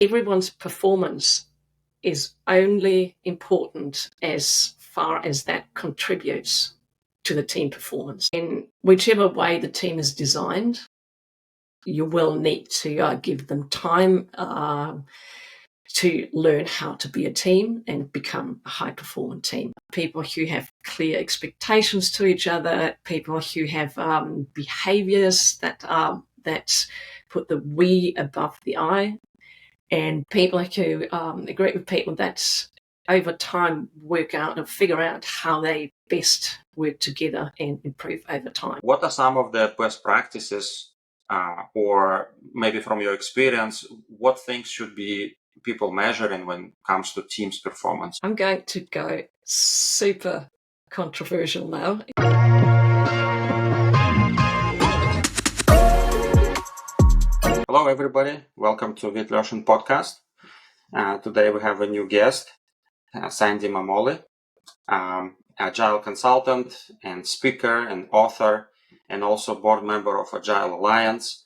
everyone's performance is only important as far as that contributes to the team performance. In whichever way the team is designed, you will need to give them time to learn how to be a team and become a high-performing team. People who have clear expectations to each other, people who have behaviors that put the we above the I, and people who a group of people that over time work out and figure out how they best work together and improve over time. What are some of the best practices, or maybe from your experience, what things should be people measuring when it comes to team's performance? I'm going to go super controversial now. Hello, everybody. Welcome to Lyoshin podcast. Today we have a new guest, Sandy Mamoli, Agile consultant and speaker and author, and also board member of Agile Alliance.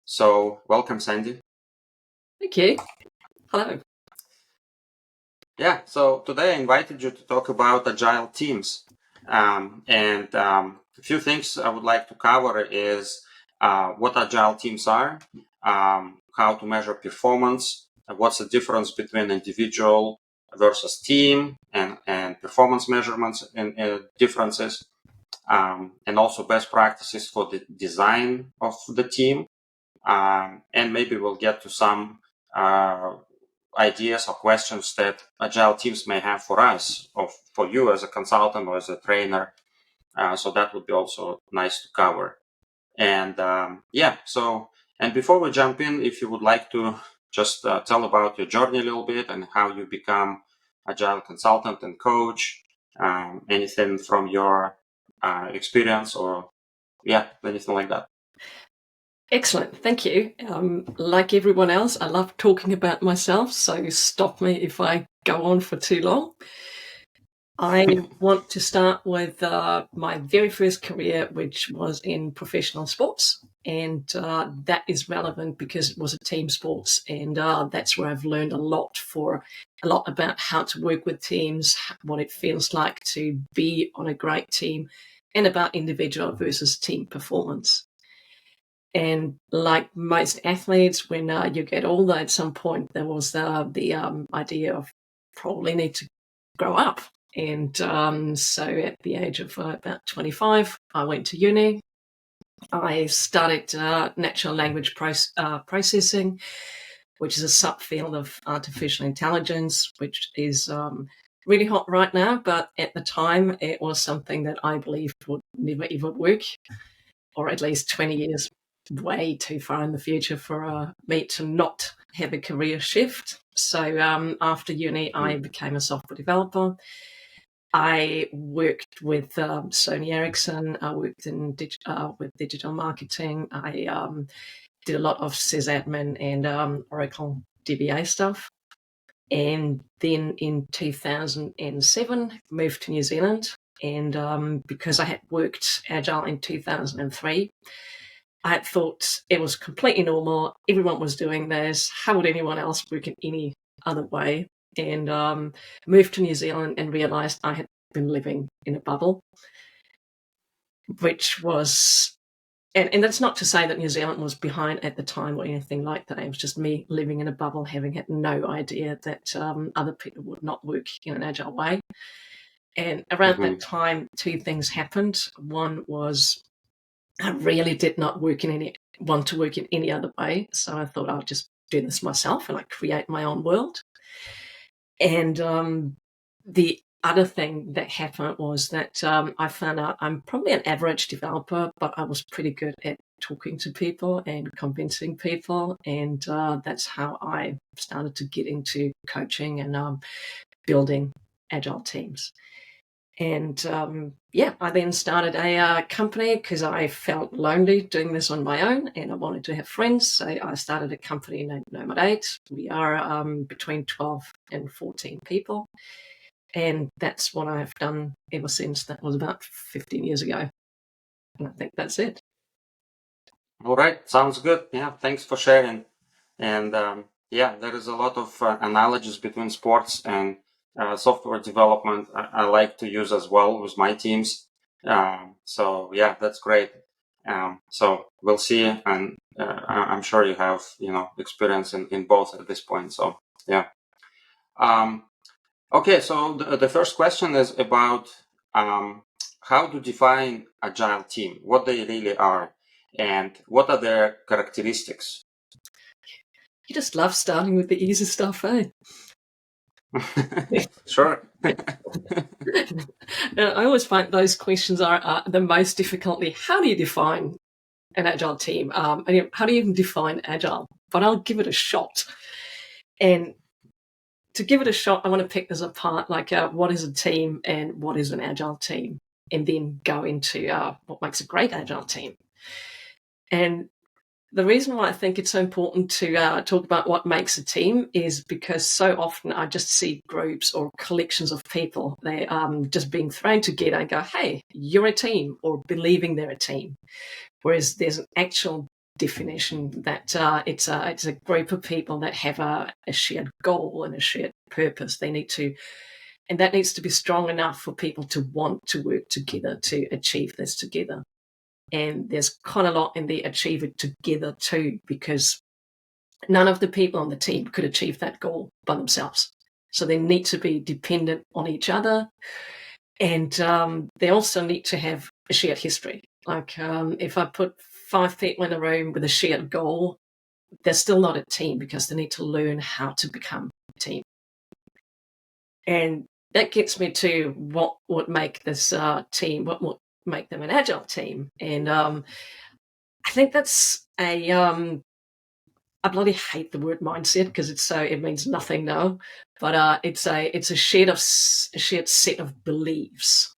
So welcome, Sandy. Thank you. Hello. Yeah, so today I invited you to talk about Agile teams. And a few things I would like to cover is what Agile teams are, how to measure performance, what's the difference between individual versus team, and performance measurements and differences, and also best practices for the design of the team. And maybe we'll get to some ideas or questions that Agile teams may have for us, or for you as a consultant or as a trainer. So that would be also nice to cover. And and before we jump in, if you would like to just tell about your journey a little bit and how you become Agile consultant and coach, anything from your experience or anything like that. Excellent. Thank you. Like everyone else, I love talking about myself, so stop me if I go on for too long. I want to start with my very first career, which was in professional sports. And that is relevant because it was a team sports. And that's where I've learned a lot about how to work with teams, what it feels like to be on a great team, and about individual versus team performance. And like most athletes, when you get older, at some point there was the idea of probably need to grow up. And so at the age of about 25, I went to uni. I studied natural language processing, which is a subfield of artificial intelligence, which is really hot right now. But at the time, it was something that I believed would never, ever work, or at least 20 years way too far in the future for me to not have a career shift. So after uni, I became a software developer. I worked with Sony Ericsson. I worked in with digital marketing. I did a lot of sysadmin and Oracle DBA stuff. And then in 2007, moved to New Zealand. And because I had worked Agile in 2003, I had thought it was completely normal. Everyone was doing this. How would anyone else work in any other way? And moved to New Zealand and realized I had been living in a bubble, which was, and that's not to say that New Zealand was behind at the time or anything like that. It was just me living in a bubble, having had no idea that other people would not work in an agile way. And around that time, two things happened. One was I really did not want to work in any other way. So I thought I'll just do this myself and create my own world. And the other thing that happened was that I found out I'm probably an average developer, but I was pretty good at talking to people and convincing people. And that's how I started to get into coaching and building agile teams. And I then started a company because I felt lonely doing this on my own and I wanted to have friends. So I started a company named Nomad 8. We are between 12 and 14 people. And that's what I've done ever since. That was about 15 years ago. And I think that's it. All right. Sounds good. Yeah. Thanks for sharing. And there is a lot of analogies between sports and software development I like to use as well with my teams. So that's great. So we'll see, and I'm sure you have experience in both at this point. So yeah. Okay, so the first question is about how to define agile team, what they really are, and what are their characteristics. You just love starting with the easy stuff, eh? Sure. I always find those questions are the most difficult. How do you define an agile team? And how do you even define agile? But I'll give it a shot. And to give it a shot, I want to pick this apart, like what is a team and what is an agile team, and then go into what makes a great agile team. And the reason why I think it's so important to talk about what makes a team is because so often I just see groups or collections of people, they just being thrown together and go, hey, you're a team, or believing they're a team. Whereas there's an actual definition that it's a group of people that have a shared goal and a shared purpose. They need to, and that needs to be strong enough for people to want to work together to achieve this together. And there's quite a lot in the achieve it together too, because none of the people on the team could achieve that goal by themselves. So they need to be dependent on each other. And they also need to have a shared history. Like if I put 5 people in a room with a shared goal, they're still not a team because they need to learn how to become a team. And that gets me to what would make this team, what would make them an agile team. And I think that's I bloody hate the word mindset because it means nothing now. But it's a shared set of beliefs.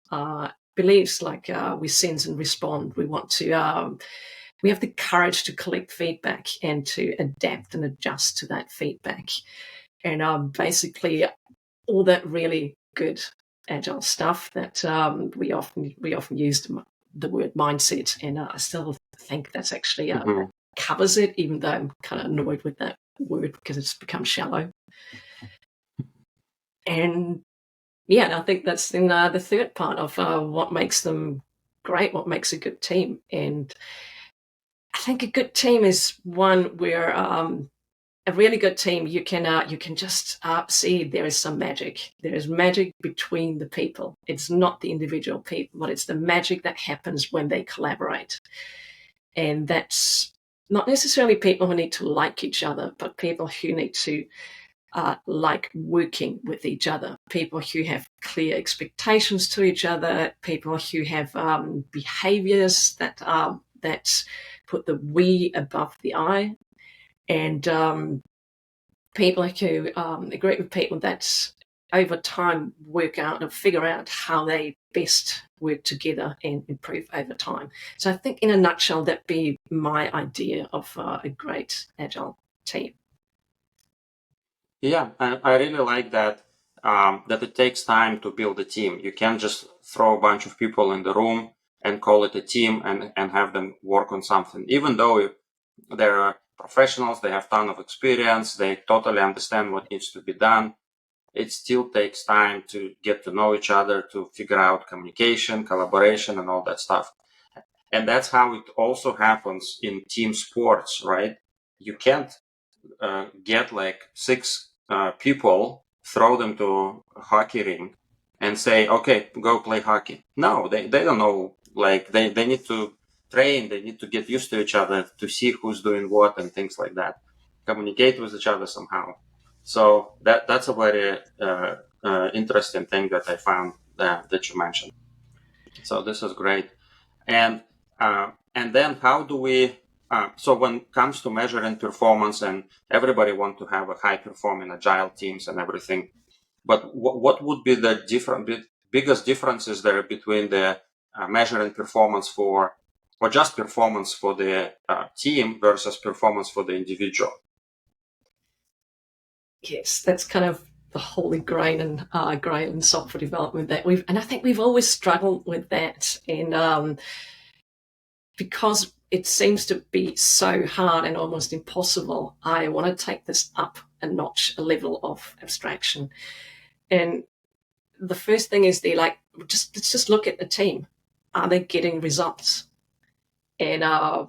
Beliefs like we sense and respond. We want to. We have the courage to collect feedback and to adapt and adjust to that feedback. And basically, all that really good agile stuff that we often use the word mindset, and I still think that's actually covers it, even though I'm kind of annoyed with that word because it's become shallow. And I think that's in the third part of what makes them great, what makes a good team. And I think a good team is one where a really good team, you can just see there is some magic. There is magic between the people. It's not the individual people, but it's the magic that happens when they collaborate. And that's not necessarily people who need to like each other, but people who need to like working with each other, people who have clear expectations to each other, people who have behaviors that put the we above the I, and people who agree with people that over time work out and figure out how they best work together and improve over time. So I think in a nutshell, that'd be my idea of a great agile team. Yeah, I really like that, that it takes time to build a team. You can't just throw a bunch of people in the room and call it a team and have them work on something. Even though they're professionals, they have a ton of experience, they totally understand what needs to be done, it still takes time to get to know each other, to figure out communication, collaboration, and all that stuff. And that's how it also happens in team sports, right? You can't get like 6 people, throw them to a hockey ring and say, okay, go play hockey. No, they don't know. Like they need to train, they need to get used to each other to see who's doing what and things like that. Communicate with each other somehow. So that's a very interesting thing that I found that you mentioned. So this is great. And then how do we so when it comes to measuring performance, and everybody want to have a high performing agile teams and everything, but what would be the biggest differences there between the measuring performance for, or just performance for the team versus performance for the individual? Yes, that's kind of the holy grail in software development and I think we've always struggled with that. And because it seems to be so hard and almost impossible. I want to take this up a notch, a level of abstraction. And the first thing is let's just look at the team. Are they getting results? And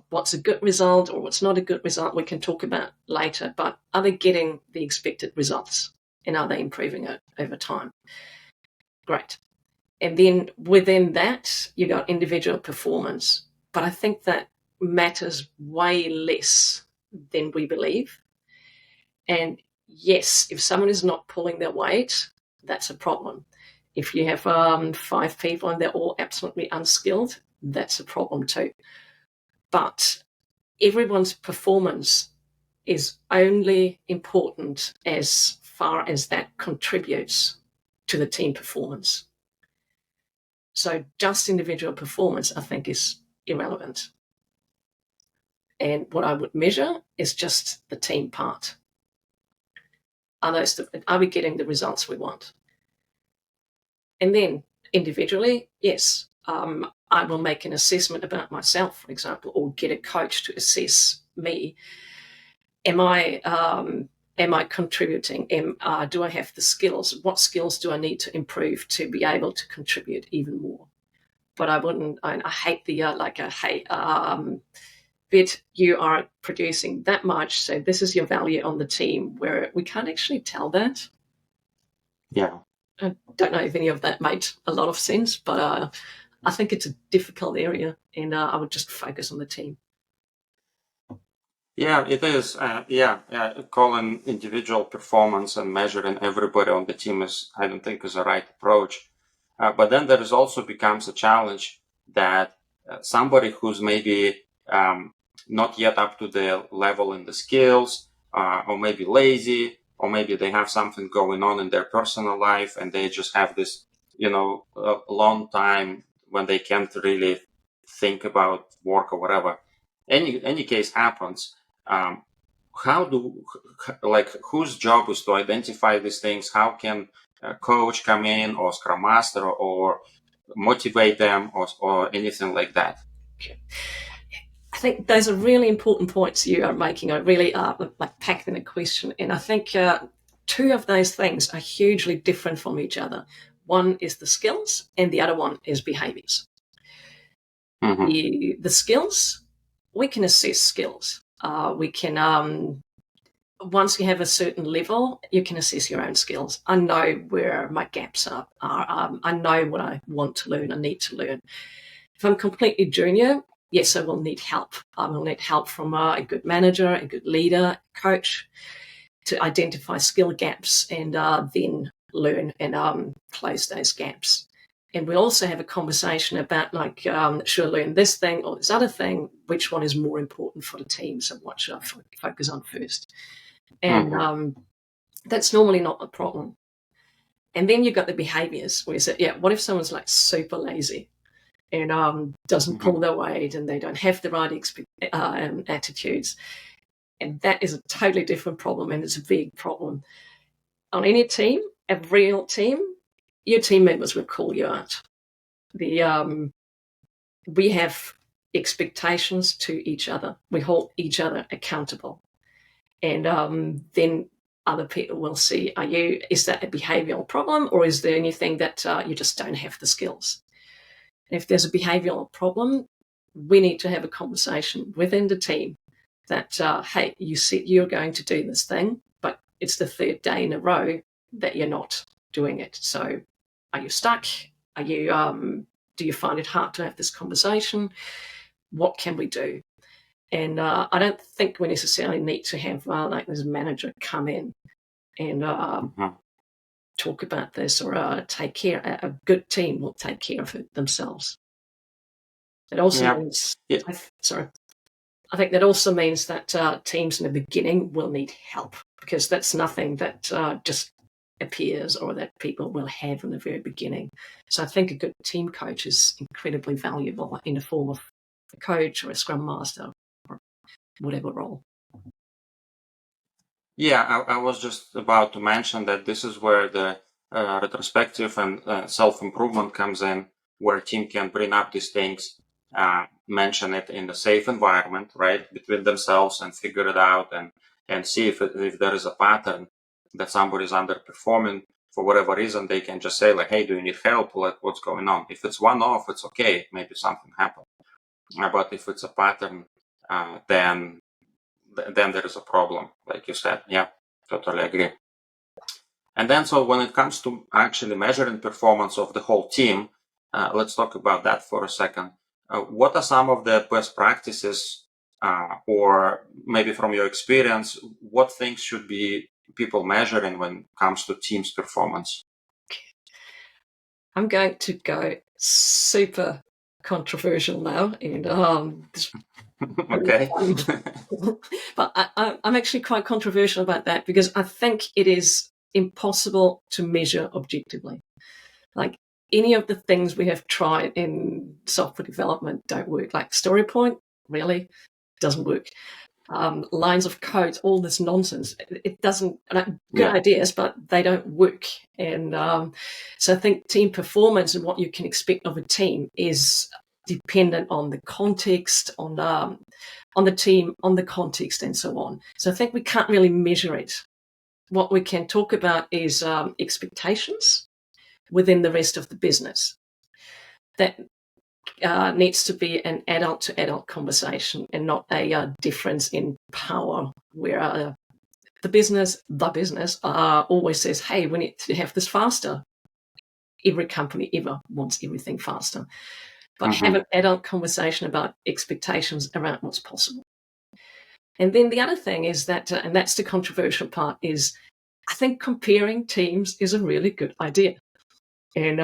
what's a good result or what's not a good result, we can talk about later. But are they getting the expected results? And are they improving it over time? Great. And then within that, you got individual performance. But I think that matters way less than we believe. And yes, if someone is not pulling their weight, that's a problem. If you have 5 people and they're all absolutely unskilled, that's a problem too. But everyone's performance is only important as far as that contributes to the team performance. So just individual performance, I think, is irrelevant. And what I would measure is just the team part. Are we getting the results we want? And then individually, yes, I will make an assessment about myself, for example, or get a coach to assess me. Am I contributing? Do I have the skills? What skills do I need to improve to be able to contribute even more? But I wouldn't. I hate the hey, but you are producing that much, so this is your value on the team. Where we can't actually tell that. Yeah. I don't know if any of that made a lot of sense, but I think it's a difficult area, and I would just focus on the team. Yeah, it is. Calling individual performance and measuring everybody on the team I don't think, is the right approach. But then there is also becomes a challenge that somebody who's maybe not yet up to the level in the skills, or maybe lazy, or maybe they have something going on in their personal life and they just have this, a long time when they can't really think about work or whatever. Any case happens. Whose job is to identify these things? How can a coach come in, or scrum master, or motivate them, or anything like that? Okay. I think those are really important points you are making. I really packed in a question, and I think 2 of those things are hugely different from each other. One is the skills, and the other one is behaviors. Mm-hmm. The skills, we can assess skills. We can, once you have a certain level, you can assess your own skills. I know where my gaps are. I know what I want to learn, I need to learn. If I'm completely junior, yes, I will need help. I will need help from a good manager, a good leader, coach, to identify skill gaps and then learn and close those gaps. And we'll also have a conversation about should I learn this thing or this other thing? Which one is more important for the team? So what should I focus on first? And that's normally not a problem. And then you've got the behaviors where you say, yeah, what if someone's like super lazy and doesn't pull their weight and they don't have the right attitudes? And that is a totally different problem, and it's a big problem. On any team, a real team, your team members will call you out. We have expectations to each other. We hold each other accountable. And then other people will see, is that a behavioral problem, or is there anything that you just don't have the skills? And if there's a behavioral problem, we need to have a conversation within the team that, hey, you said you're going to do this thing, but it's the 3rd day in a row that you're not doing it. So are you stuck? Are you, do you find it hard to have this conversation? What can we do? And I don't think we necessarily need to have this manager come in and talk about this or take care. A good team will take care of it themselves. It also means, I think that also means that teams in the beginning will need help, because that's nothing that just appears or that people will have in the very beginning. So I think a good team coach is incredibly valuable in the form of a coach or a scrum master or whatever role. Yeah, I was just about to mention that this is where the retrospective and self-improvement comes in, where team can bring up these things mention it in a safe environment, right, between themselves, and figure it out, and see if there is a pattern that somebody is underperforming for whatever reason. They can just say like, hey, do you need help? What's going on? If it's one-off, it's okay. Maybe something happened. But if it's a pattern, then there is a problem, like you said. Yeah, totally agree. And then, so when it comes to actually measuring performance of the whole team, let's talk about that for a second. What are some of the best practices, or maybe from your experience, what things should be people measuring when it comes to team's performance? I'm going to go super controversial now, and okay. but I'm actually quite controversial about that, because I think it is impossible to measure objectively. Like, any of the things we have tried in software development don't work. Like story point, really doesn't work. Lines of code, all this nonsense. It doesn't. Good ideas, but they don't work. And so I think team performance and what you can expect of a team is dependent on the context, on the team, on the context, and so on. So I think we can't really measure it. What we can talk about is expectations within the rest of the business. That needs to be an adult-to-adult conversation, and not a difference in power, where the business always says, hey, we need to have this faster. Every company ever wants everything faster. But have an adult conversation about expectations around what's possible. And then the other thing is that, and that's the controversial part, is I think comparing teams is a really good idea. And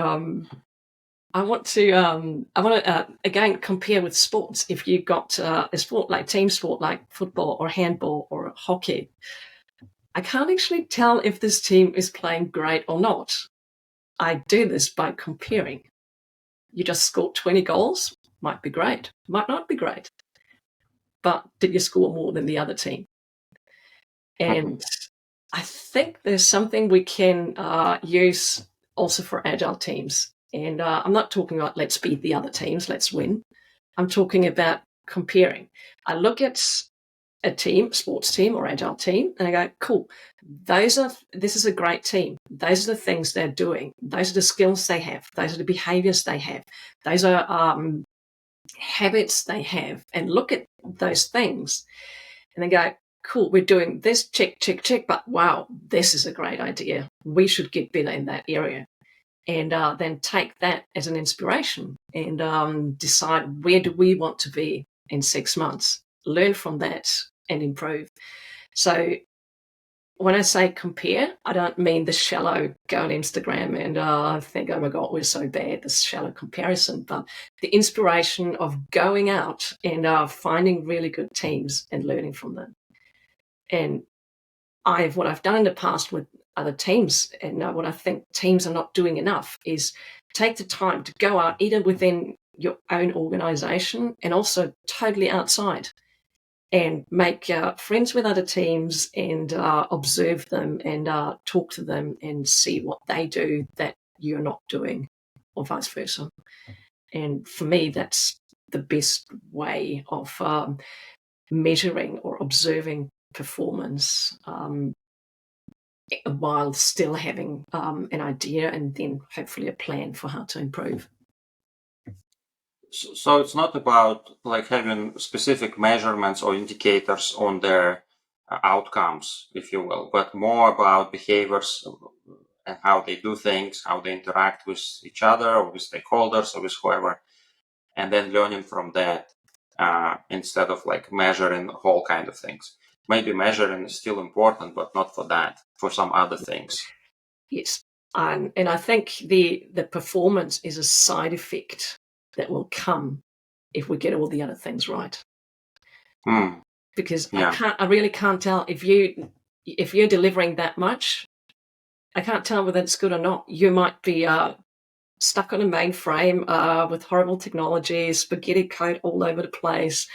I want to again compare with sports. If you got a sport like team sport, like football or handball or hockey, I can't actually tell if this team is playing great or not. I do this by comparing. You just scored 20 goals, might be great, might not be great. But did you score more than the other team? And I think there's something we can use also for agile teams. And I'm not talking about let's beat the other teams, let's win. I'm talking about comparing. I look at a team, sports team or agile team, and I go, cool, this is a great team. Those are the things they're doing. Those are the skills they have. Those are the behaviors they have. Those are habits they have. And look at those things. And they go, cool, we're doing this, check, check, check, but wow, this is a great idea. We should get better in that area. And then take that as an inspiration and decide, where do we want to be in 6 months? Learn from that and improve. So when I say compare, I don't mean the shallow go on Instagram and think, oh my God, we're so bad, this shallow comparison, but the inspiration of going out and finding really good teams and learning from them. And what I've done in the past with other teams, and what I think teams are not doing enough, is take the time to go out either within your own organization and also totally outside, and make friends with other teams and observe them and talk to them and see what they do that you're not doing, or vice versa. And for me, that's the best way of measuring or observing performance, while still having an idea and then hopefully a plan for how to improve. So it's not about like having specific measurements or indicators on their outcomes, if you will, but more about behaviors and how they do things, how they interact with each other or with stakeholders or with whoever, and then learning from that instead of like measuring whole kind of things. Maybe measuring is still important, but not for that, for some other things. Yes. And I think the performance is a side effect that will come if we get all the other things right. Because I really can't tell if you're delivering that much. I can't tell whether it's good or not. You might be stuck on a mainframe with horrible technology, spaghetti code all over the place,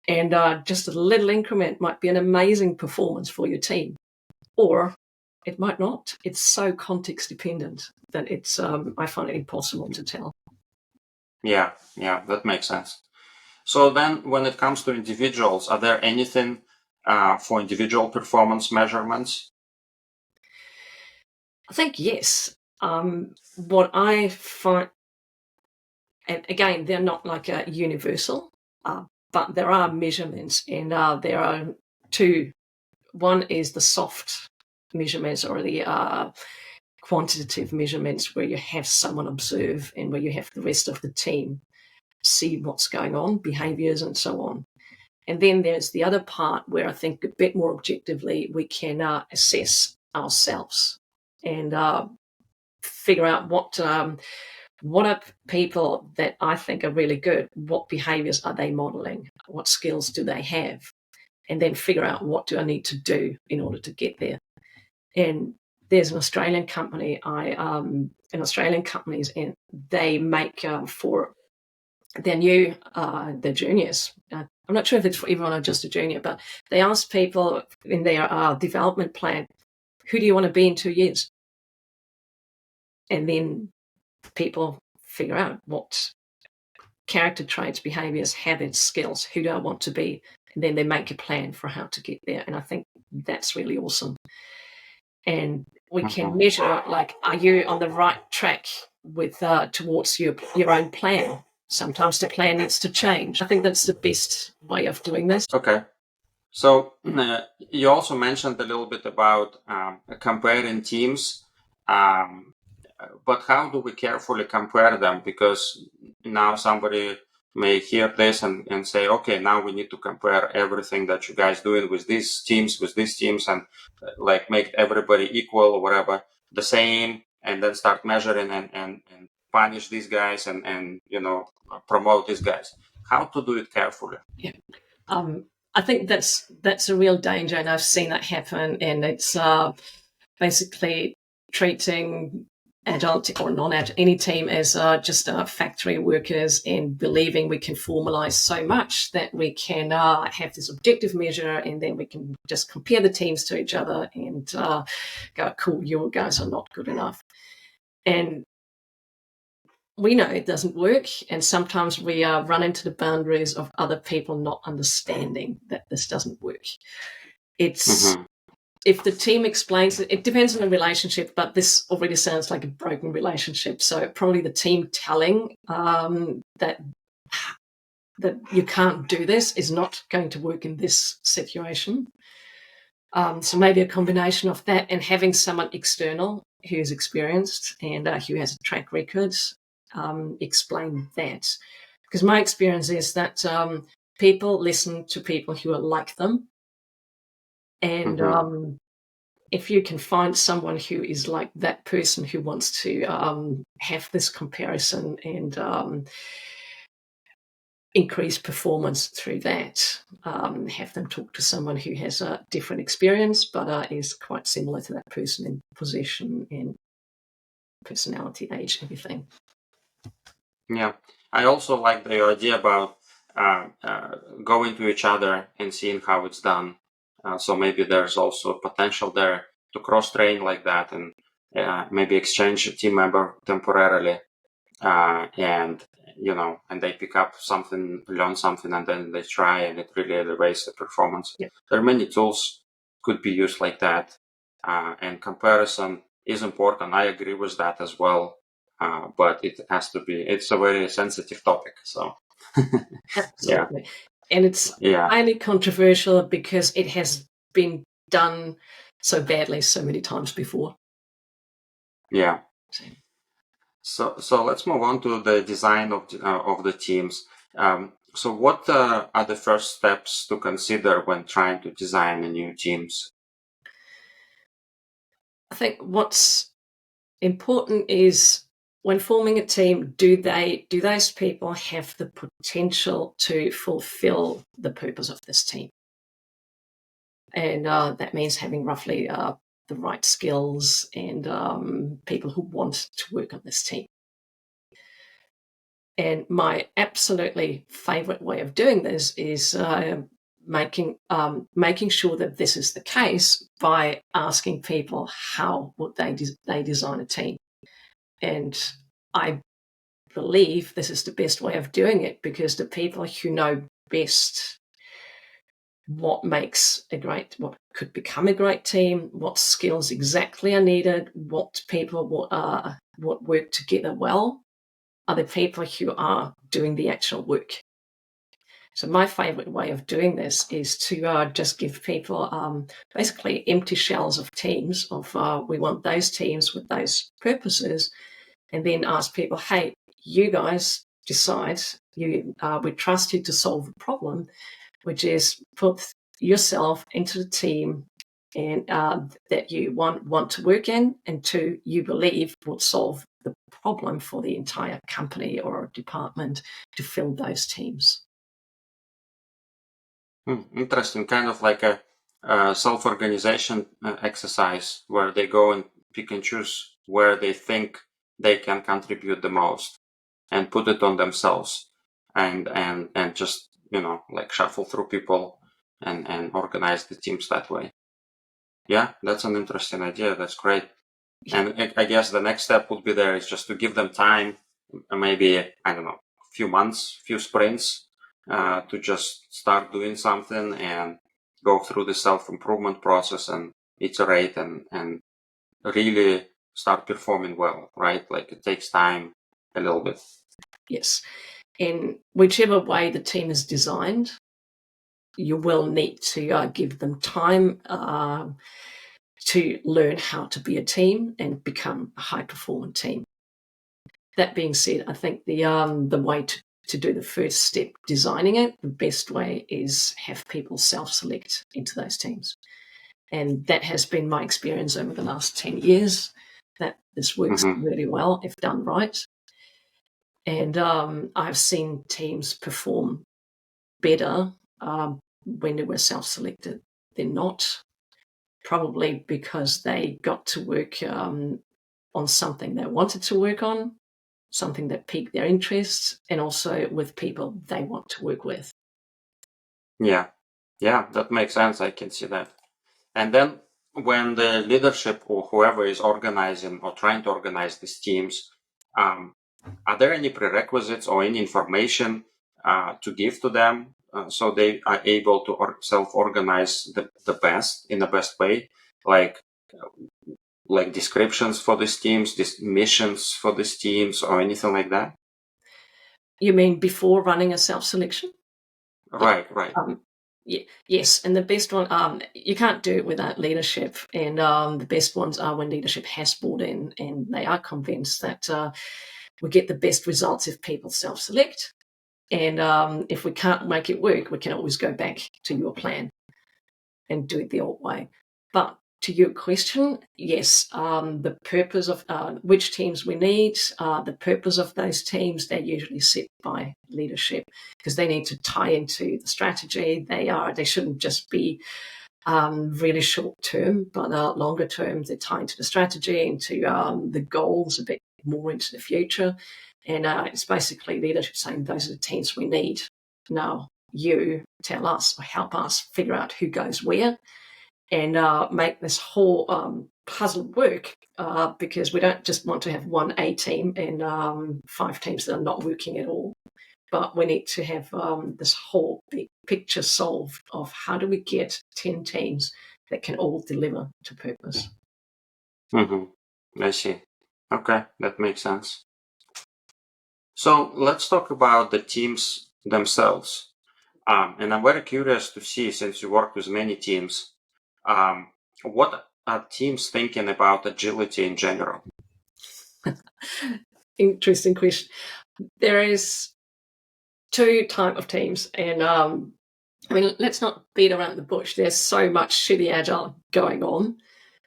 and just a little increment might be an amazing performance for your team, or it might not. It's so context dependent that it's I find it impossible to tell. Yeah, that makes sense. So then when it comes to individuals, are there anything for individual performance measurements? I think yes. What I find, and again, they're not like a universal, but there are measurements, and there are two. One is the soft measurements, or the quantitative measurements, where you have someone observe and where you have the rest of the team see what's going on, behaviors and so on. And then there's the other part where I think a bit more objectively we can assess ourselves and figure out what are people that I think are really good, what behaviors are they modeling, what skills do they have, and then figure out what do I need to do in order to get there. And there's an Australian company, and they make for their their juniors. I'm not sure if it's for everyone or just a junior, but they ask people in their development plan, who do you want to be in 2 years? And then people figure out what character traits, behaviors, habits, skills, who do I want to be? And then they make a plan for how to get there. And I think that's really awesome. And we can measure, like, are you on the right track with towards your own plan? Sometimes the plan needs to change. I think that's the best way of doing this. Okay. So you also mentioned a little bit about comparing teams, but how do we carefully compare them? Because now somebody may hear this and say, okay, now we need to compare everything that you guys doing with these teams, and like make everybody equal or whatever, the same, and then start measuring and punish these guys and promote these guys. How to do it carefully? Yeah. I think that's a real danger, and I've seen that happen. And it's basically treating agile or non-agile, any team, as just factory workers, and believing we can formalize so much that we can have this objective measure, and then we can just compare the teams to each other and go, cool, you guys are not good enough. And we know it doesn't work, and sometimes we run into the boundaries of other people not understanding that this doesn't work. It's if the team explains it, it depends on the relationship, but this already sounds like a broken relationship. So probably the team telling that you can't do this is not going to work in this situation. So maybe a combination of that and having someone external who's experienced and who has a track record explain that. Because my experience is that people listen to people who are like them. And if you can find someone who is like that person, who wants to have this comparison and increase performance through that, have them talk to someone who has a different experience but is quite similar to that person in position and personality, age, everything. Yeah, I also like the idea about going to each other and seeing how it's done. So maybe there's also potential there to cross-train like that, and maybe exchange a team member temporarily, and they pick up something, learn something, and then they try, and it really elevates the performance. Yeah. There are many tools could be used like that, and comparison is important. I agree with that as well. But it has to be, it's a very sensitive topic. So, Absolutely. Yeah. And it's highly controversial because it has been done so badly so many times before. Yeah. So let's move on to the design of the teams. So what are the first steps to consider when trying to design a new teams? I think what's important is, when forming a team, do those people have the potential to fulfill the purpose of this team? And that means having roughly the right skills and people who want to work on this team. And my absolutely favorite way of doing this is making sure that this is the case by asking people how would they design a team. And I believe this is the best way of doing it, because the people who know best what could become a great team, what skills exactly are needed, what work together well, are the people who are doing the actual work. So my favorite way of doing this is to just give people basically empty shells of teams we want those teams with those purposes, and then ask people, hey, you guys decide, we trust you to solve the problem, which is put yourself into the team and that you want to work in, and two, you believe will solve the problem for the entire company or department to fill those teams. Interesting, kind of like a self-organization exercise where they go and pick and choose where they think they can contribute the most and put it on themselves, and just like shuffle through people and organize the teams that way. Yeah, that's an interesting idea. That's great. And I guess the next step would be there is just to give them time, maybe, I don't know, a few months, few sprints, to just start doing something and go through the self-improvement process and iterate and really start performing well, right? Like it takes time a little bit. Yes. In whichever way the team is designed, you will need to give them time to learn how to be a team and become a high-performing team. That being said, I think the way to do the first step, designing it, the best way is have people self-select into those teams. And that has been my experience over the last 10 years, that this works really well if done right. And I've seen teams perform better when they were self-selected than not, probably because they got to work on something they wanted to work on, something that piqued their interests, and also with people they want to work with. Yeah, that makes sense. I can see that. And then when the leadership or whoever is organizing or trying to organize these teams, are there any prerequisites or any information to give to them so they are able to self-organize the best in the best way, like descriptions for these teams, these missions for these teams, or anything like that? You mean before running a self-selection? Right. Yes, and the best one, you can't do it without leadership, and the best ones are when leadership has bought in and they are convinced that we get the best results if people self-select, and if we can't make it work, we can always go back to your plan and do it the old way. But to your question, yes, the purpose of which teams we need, the purpose of those teams, they're usually set by leadership because they need to tie into the strategy. They shouldn't just be really short term, but longer term. They tie into the strategy, into the goals, a bit more into the future. And it's basically leadership saying those are the teams we need. Now you tell us or help us figure out who goes where, and make this whole puzzle work, because we don't just want to have one A team and 5 teams that are not working at all. But we need to have this whole big picture solved of how do we get 10 teams that can all deliver to purpose. I see. Okay, that makes sense. So let's talk about the teams themselves. And I'm very curious to see, since you work with many teams, what are teams thinking about agility in general? Interesting question. There is 2 types of teams, and let's not beat around the bush. There's so much shitty agile going on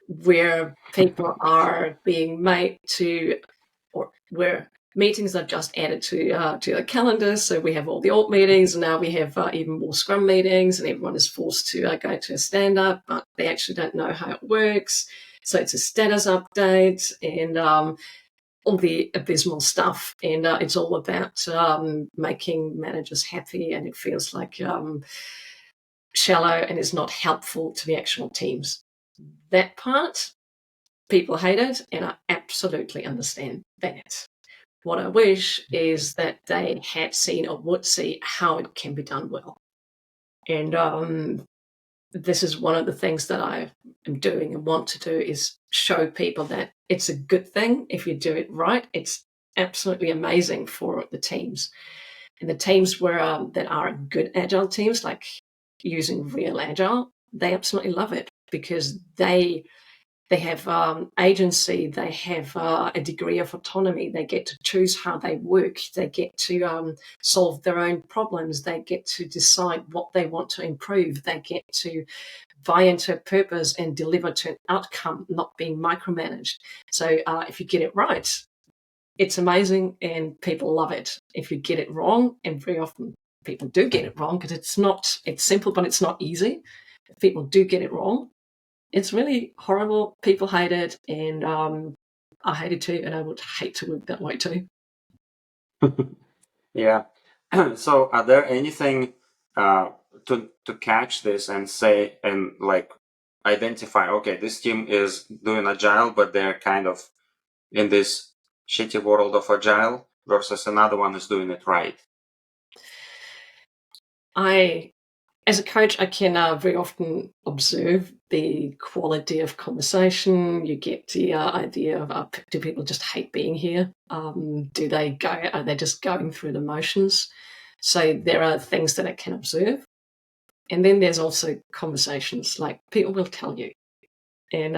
where people are being made to, or where meetings are just added to the calendar. So we have all the alt meetings, and now we have even more scrum meetings, and everyone is forced to go to a stand-up, but they actually don't know how it works. So it's a status update and all the abysmal stuff. And it's all about making managers happy, and it feels like shallow and is not helpful to the actual teams. That part, people hate it, and I absolutely understand that. What I wish is that they had seen or would see how it can be done well. And this is one of the things that I am doing and want to do, is show people that it's a good thing if you do it right. It's absolutely amazing for the teams. And the teams where that are good agile teams, like using real agile, they absolutely love it because they have agency, they have a degree of autonomy, they get to choose how they work, they get to solve their own problems, they get to decide what they want to improve, they get to buy into a purpose and deliver to an outcome, not being micromanaged. So if you get it right, it's amazing and people love it. If you get it wrong, and very often people do get it wrong because it's simple, but it's not easy. If people do get it wrong, it's really horrible. People hate it, and I hate it too, and I would hate to work that way too. Yeah. So are there anything to catch this and say, and like identify, okay, this team is doing agile, but they're kind of in this shitty world of agile, versus another one is doing it right? As a coach, I can very often observe the quality of conversation. You get the idea of do people just hate being here? Are they just going through the motions? So there are things that I can observe. And then there's also conversations, like people will tell you. And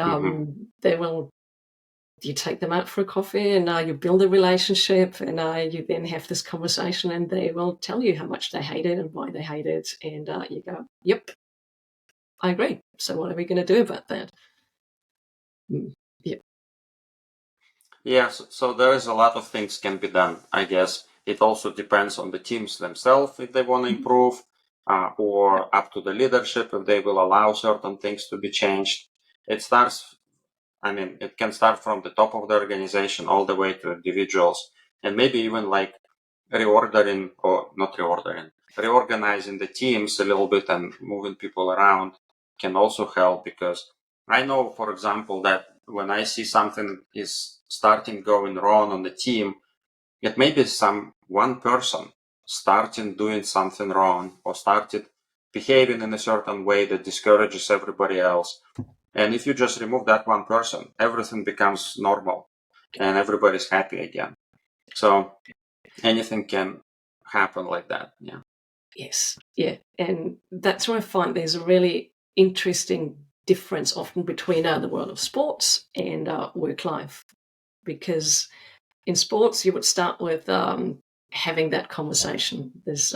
you take them out for a coffee and you build a relationship, and you then have this conversation, and they will tell you how much they hate it and why they hate it. And you go, yep, I agree. So what are we going to do about that? Yep. Yeah, so there is a lot of things can be done. I guess it also depends on the teams themselves if they want to improve, or up to the leadership if they will allow certain things to be changed. It starts, I mean, it can start from the top of the organization all the way to individuals, and maybe even like reorganizing the teams a little bit and moving people around can also help. Because I know, for example, that when I see something is starting going wrong on the team, it may be one person starting doing something wrong or started behaving in a certain way that discourages everybody else. And if you just remove that one person, everything becomes normal and everybody's happy again. So anything can happen like that. Yeah. Yes. Yeah. And that's where I find there's a really interesting difference often between the world of sports and work life. Because in sports, you would start with having that conversation, this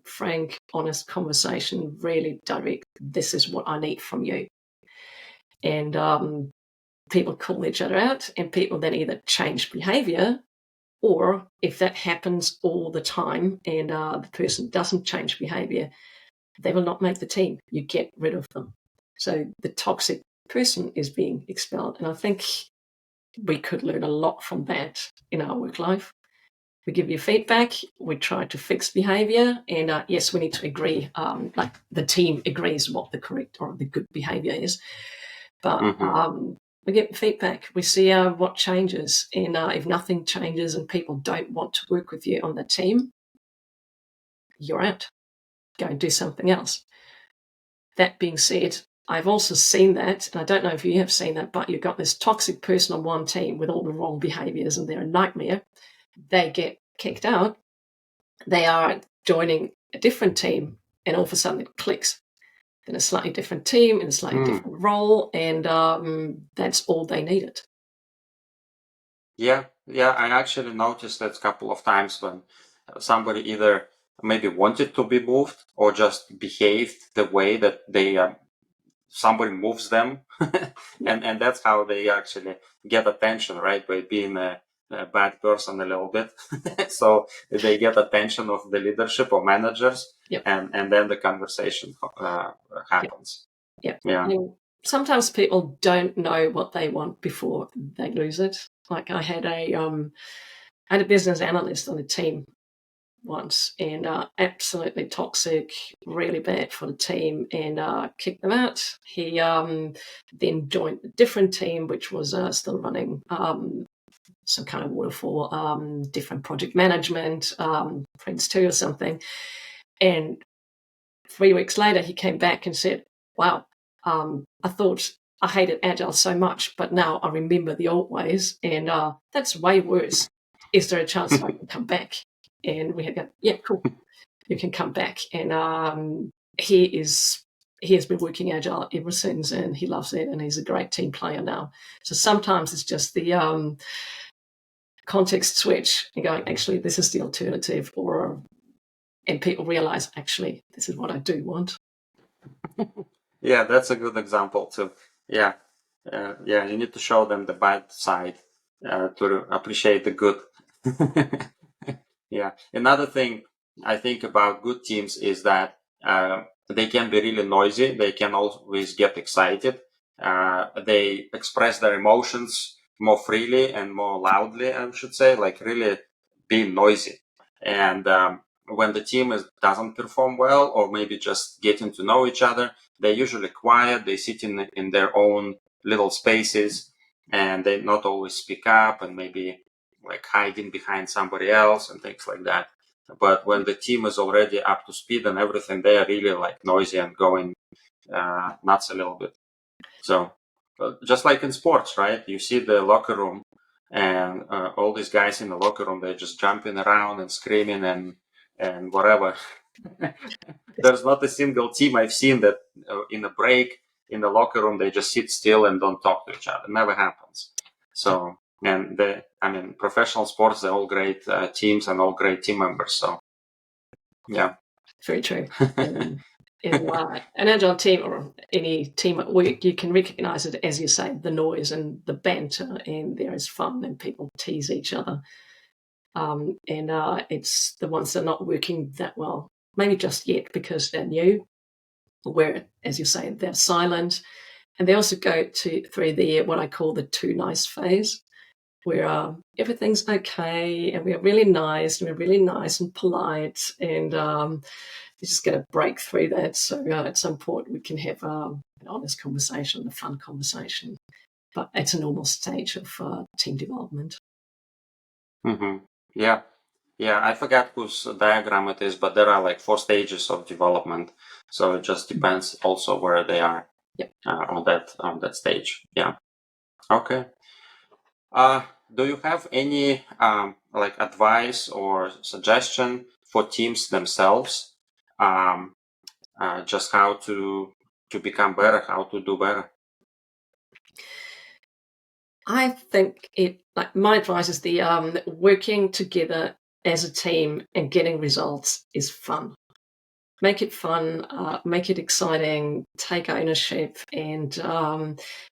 frank, honest conversation, really direct. This is what I need from you. And people call each other out, and people then either change behavior, or if that happens all the time and the person doesn't change behavior, they will not make the team. You get rid of them. So the toxic person is being expelled. And I think we could learn a lot from that in our work life. We give you feedback, we try to fix behavior, and yes, we need to agree, like the team agrees what the correct or the good behavior is. But we get feedback, we see what changes, and if nothing changes and people don't want to work with you on the team, you're out. Go and do something else. That being said, I've also seen that, and I don't know if you have seen that, but you've got this toxic person on one team with all the wrong behaviors and they're a nightmare. They get kicked out. They are joining a different team, and all of a sudden it clicks. In a slightly different team, in a slightly different role, and that's all they needed. Yeah, I actually noticed that a couple of times when somebody either maybe wanted to be moved or just behaved the way that somebody moves them, and that's how they actually get attention, right? By being a bad person a little bit. So they get attention of the leadership or managers, and then the conversation happens. Yeah. Yeah. I mean, sometimes people don't know what they want before they lose it. Like I had a business analyst on the team once, and absolutely toxic, really bad for the team, and kicked them out. He then joined a different team, which was still running some kind of waterfall, different project management, Prince 2 or something. And 3 weeks later, he came back and said, wow, I thought I hated Agile so much, but now I remember the old ways, and that's way worse. Is there a chance I can come back? And we had go, yeah, cool. You can come back. And he has been working Agile ever since, and he loves it, and he's a great team player now. So sometimes it's just the context switch and going, actually, this is the alternative, and people realize, actually, this is what I do want. Yeah, that's a good example too. Yeah, you need to show them the bad side to appreciate the good. Yeah, another thing I think about good teams is that they can be really noisy. They can always get excited. They express their emotions more freely and more loudly, I should say, like really being noisy. And when the team doesn't perform well, or maybe just getting to know each other, they're usually quiet. They sit in their own little spaces, and they not always speak up, and maybe like hiding behind somebody else and things like that. But when the team is already up to speed and everything, they are really like noisy and going nuts a little bit. So just like in sports, right? You see the locker room, and all these guys in the locker room, they're just jumping around and screaming and whatever. There's not a single team I've seen that in a break in the locker room, they just sit still and don't talk to each other. It never happens. So, and professional sports, they're all great teams and all great team members. So, yeah. Very true. In an Agile team or any team at work, you can recognize it, as you say, the noise and the banter, and there is fun and people tease each other. And it's the ones that are not working that well, maybe just yet because they're new, where, as you say, they're silent. And they also go through what I call the too nice phase, where everything's okay and we're really nice and polite, and you're just going to break through that. So at some point we can have an honest conversation, a fun conversation, but it's a normal stage of team development. Mm-hmm. Yeah. I forgot whose diagram it is, but there are like 4 stages of development. So it just depends also where they are on that stage. Yeah. Okay. Do you have any like advice or suggestion for teams themselves? Just how to become better, how to do better? I think my advice is the working together as a team and getting results is fun. Make it fun, make it exciting, take ownership, and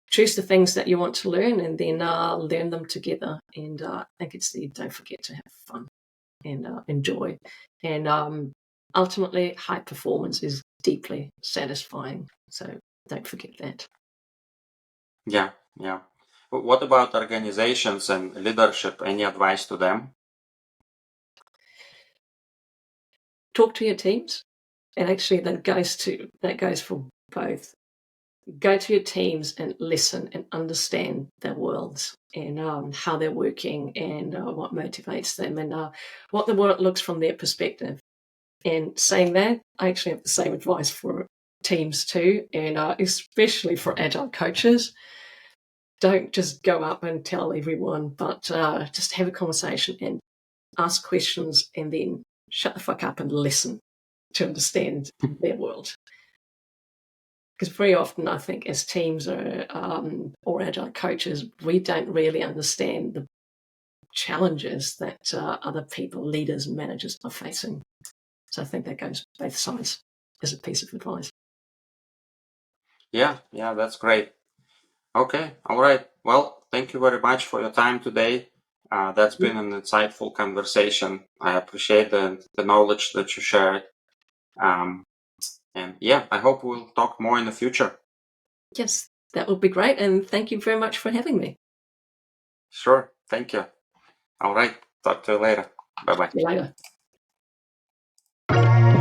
choose the things that you want to learn, and then learn them together. And I think it's don't forget to have fun and enjoy. And ultimately, high performance is deeply satisfying. So don't forget that. Yeah. What about organizations and leadership? Any advice to them? Talk to your teams, and actually that goes for both. Go to your teams and listen and understand their worlds and how they're working, and what motivates them, and what the world looks from their perspective. And saying that, I actually have the same advice for teams too, and especially for Agile coaches. Don't just go up and tell everyone, but just have a conversation and ask questions, and then shut the fuck up and listen to understand their world. Because very often, I think, as teams or Agile coaches, we don't really understand the challenges that other people, leaders and managers, are facing. So I think that goes both sides as a piece of advice. Yeah, that's great. Okay, all right. Well, thank you very much for your time today. That's been an insightful conversation. I appreciate the knowledge that you shared. And yeah, I hope we'll talk more in the future. Yes, that would be great. And thank you very much for having me. Sure. Thank you. All right. Talk to you later. Bye-bye. See you later.